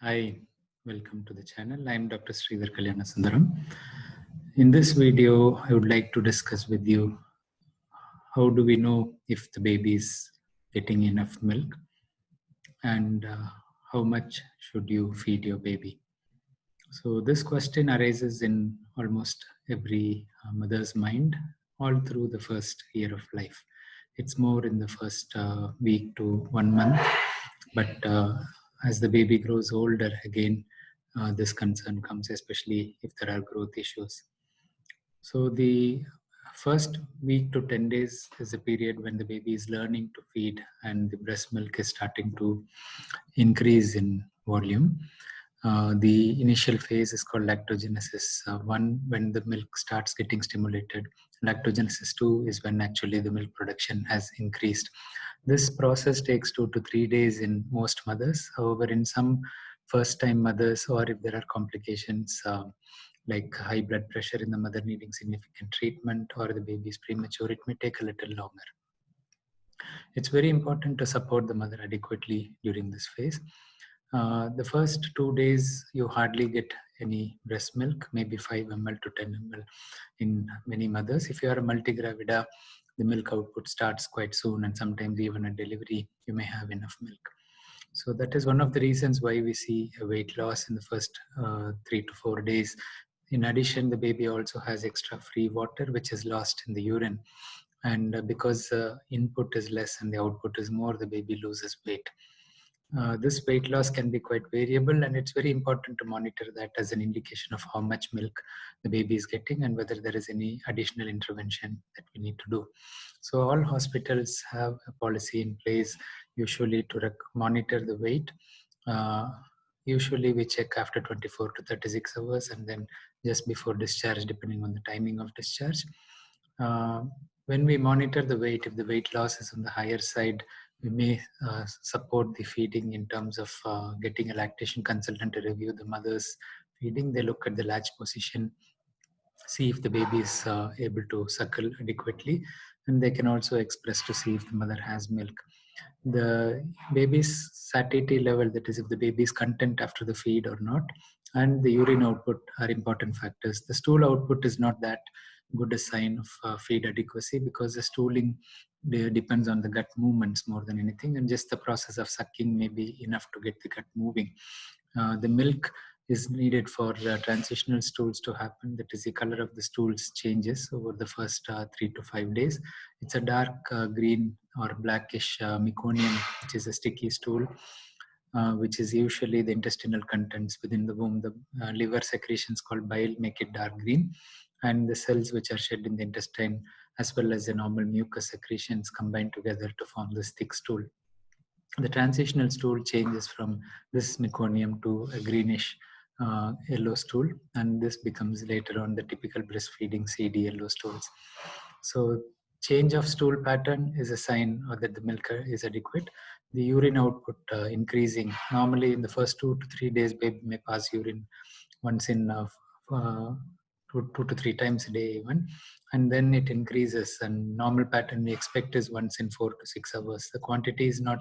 Hi, welcome to the channel. I am Dr. Sridhar Kalyanasundaram. In this video, I would like to discuss with you how do we know if the baby is getting enough milk and how much should you feed your baby. So this question arises in almost every mother's mind all through the first year of life. It's more in the first week to 1 month, but as the baby grows older again, this concern comes, especially if there are growth issues. So the first week to 10 days is a period when the baby is learning to feed and the breast milk is starting to increase in volume. The initial phase is called lactogenesis 1, when the milk starts getting stimulated. Lactogenesis 2 is when actually the milk production has increased. This process takes 2 to 3 days in most mothers. However, in some first time mothers, or if there are complications like high blood pressure in the mother needing significant treatment, or the baby is premature, it may take a little longer. It's very important to support the mother adequately during this phase. The first 2 days, you hardly get any breast milk, maybe 5 ml to 10 ml in many mothers. If you are a multigravida, the milk output starts quite soon, and sometimes even at delivery, you may have enough milk. So that is one of the reasons why we see a weight loss in the first 3 to 4 days. In addition, the baby also has extra free water, which is lost in the urine. And because input is less and the output is more, the baby loses weight. This weight loss can be quite variable, and it's very important to monitor that as an indication of how much milk the baby is getting and whether there is any additional intervention that we need to do. So all hospitals have a policy in place usually to monitor the weight. Usually we check after 24 to 36 hours and then just before discharge, depending on the timing of discharge. When we monitor the weight, if the weight loss is on the higher side, we may support the feeding in terms of getting a lactation consultant to review the mother's feeding. They look at the latch position, see if the baby is able to suckle adequately, and they can also express to see if the mother has milk. The baby's satiety level, that is if the baby is content after the feed or not, and the urine output are important factors. The stool output is not that good a sign of feed adequacy, because the stooling depends on the gut movements more than anything, and just the process of sucking may be enough to get the gut moving. The milk is needed for transitional stools to happen. That is, the color of the stools changes over the first 3 to 5 days. It's a dark green or blackish meconium, which is a sticky stool, which is usually the intestinal contents within the womb. The liver secretions called bile make it dark green, and the cells which are shed in the intestine, as well as the normal mucus secretions, combine together to form this thick stool. The transitional stool changes from this meconium to a greenish yellow stool, and this becomes later on the typical breastfeeding CD yellow stools. So change of stool pattern is a sign that the milk is adequate. The urine output increasing. Normally in the first 2 to 3 days, baby may pass urine once in 2 to 3 times a day even, and then it increases, and normal pattern we expect is once in 4 to 6 hours. The quantity is not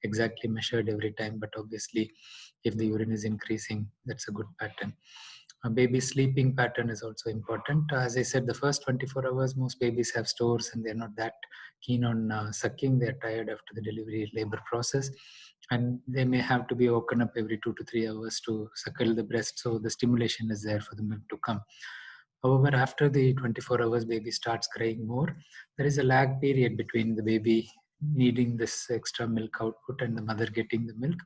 exactly measured every time, but obviously if the urine is increasing, that's a good pattern. A baby sleeping pattern is also important. As I said, the first 24 hours, most babies have stores and they're not that keen on sucking. They're tired after the delivery labor process, and they may have to be woken up every 2 to 3 hours to suckle the breast, so the stimulation is there for the milk to come. However, after the 24 hours, baby starts crying more. There is a lag period between the baby needing this extra milk output and the mother getting the milk.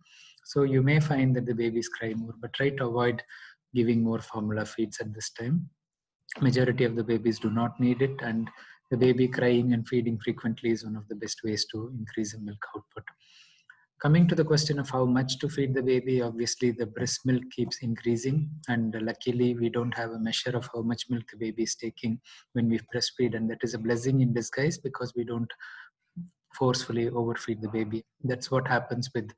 So you may find that the babies cry more, but try to avoid giving more formula feeds at this time. Majority of the babies do not need it, and the baby crying and feeding frequently is one of the best ways to increase the milk output. Coming to the question of how much to feed the baby, obviously the breast milk keeps increasing, and luckily we don't have a measure of how much milk the baby is taking when we breastfeed, and that is a blessing in disguise because we don't forcefully overfeed the baby. That's what happens with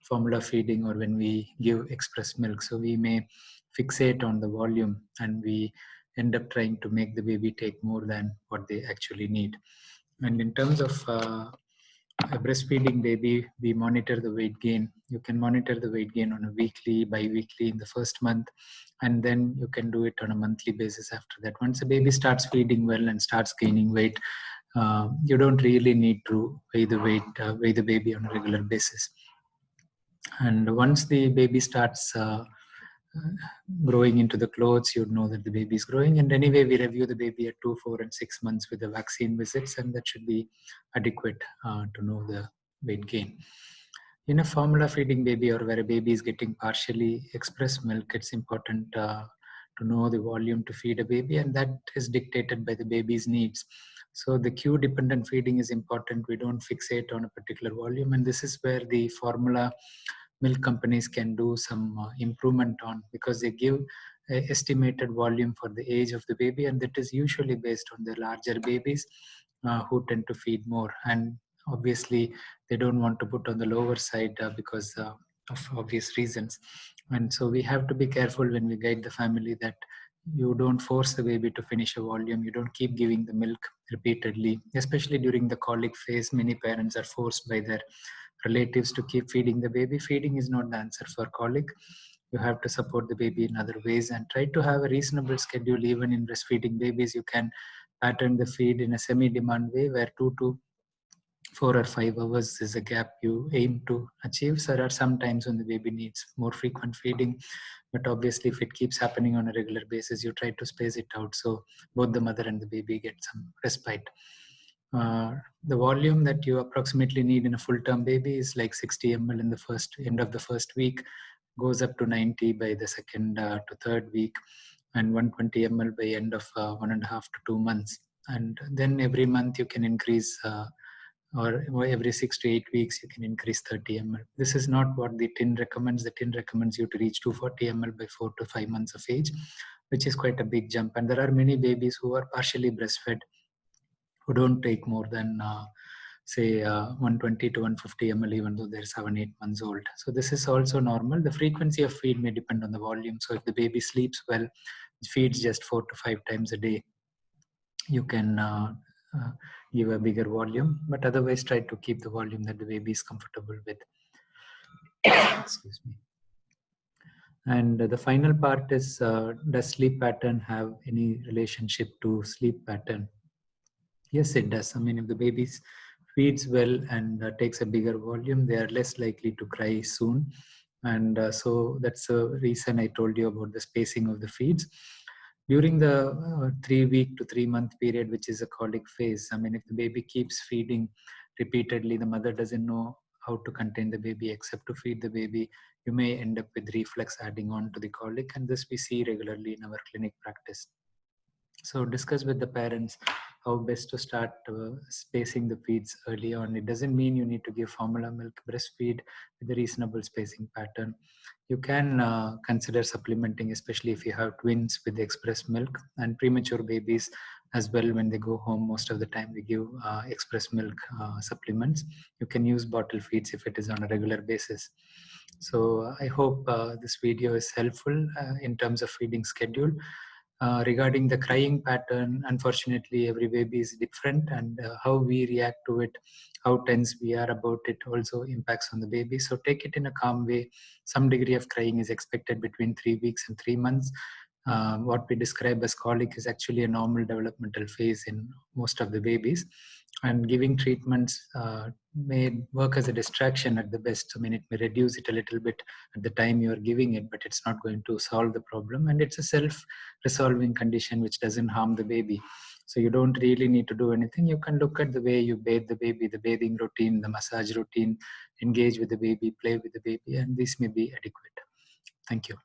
formula feeding or when we give express milk. So we may fixate on the volume and we end up trying to make the baby take more than what they actually need. And in terms of a breastfeeding baby, we monitor the weight gain. You can monitor the weight gain on a weekly, bi-weekly in the first month, and then you can do it on a monthly basis after that. Once the baby starts feeding well and starts gaining weight, you don't really need to weigh the baby on a regular basis. And once the baby starts growing into the clothes, you'd know that the baby is growing. And anyway, we review the baby at 2, 4, and 6 months with the vaccine visits, and that should be adequate to know the weight gain. In a formula feeding baby, or where a baby is getting partially express milk, it's important to know the volume to feed a baby, and that is dictated by the baby's needs. So the cue dependent feeding is important. We don't fixate on a particular volume, and this is where the formula milk companies can do some improvement on, because they give estimated volume for the age of the baby, and that is usually based on the larger babies who tend to feed more. And obviously they don't want to put on the lower side because of obvious reasons. And so we have to be careful when we guide the family that you don't force the baby to finish a volume. You don't keep giving the milk repeatedly, especially during the colic phase. Many parents are forced by their relatives to keep feeding the baby. Feeding is not the answer for colic. You have to support the baby in other ways and try to have a reasonable schedule. Even in breastfeeding babies, you can pattern the feed in a semi-demand way, where 2 to 4 or 5 hours is a gap you aim to achieve. So there are some times when the baby needs more frequent feeding, but obviously if it keeps happening on a regular basis, you try to space it out so both the mother and the baby get some respite. The volume that you approximately need in a full-term baby is like 60 ml in the end of the first week, goes up to 90 by the second to third week, and 120 ml by end of 1.5 to 2 months. And then every month you can increase, or every 6 to 8 weeks you can increase 30 ml. This is not what the tin recommends. The tin recommends you to reach 240 ml by 4 to 5 months of age, which is quite a big jump. And there are many babies who are partially breastfed who don't take more than say 120 to 150 ml, even though they're 7-8 months old. So this is also normal. The frequency of feed may depend on the volume. So if the baby sleeps well, feeds just 4 to 5 times a day, you can give a bigger volume, but otherwise try to keep the volume that the baby is comfortable with. Excuse me. And the final part is, does sleep pattern have any relationship to sleep pattern? Yes, it does. I mean, if the baby feeds well and takes a bigger volume, they are less likely to cry soon. And so that's the reason I told you about the spacing of the feeds. During the 3 week to 3 month period, which is a colic phase, I mean, if the baby keeps feeding repeatedly, the mother doesn't know how to contain the baby except to feed the baby, you may end up with reflux adding on to the colic, and this we see regularly in our clinic practice. So discuss with the parents how best to start spacing the feeds early on. It doesn't mean you need to give formula milk. Breastfeed with a reasonable spacing pattern. You can consider supplementing, especially if you have twins, with express milk, and premature babies as well. When they go home, most of the time we give express milk supplements. You can use bottle feeds if it is on a regular basis. So I hope this video is helpful in terms of feeding schedule. Regarding the crying pattern, unfortunately, every baby is different, and how we react to it, how tense we are about it, also impacts on the baby. So take it in a calm way. Some degree of crying is expected between 3 weeks and 3 months. What we describe as colic is actually a normal developmental phase in most of the babies, and giving treatments may work as a distraction at the best. I mean, it may reduce it a little bit at the time you are giving it, but it's not going to solve the problem, and it's a self-resolving condition which doesn't harm the baby. So you don't really need to do anything. You can look at the way you bathe the baby, the bathing routine, the massage routine, engage with the baby, play with the baby, and this may be adequate. Thank you.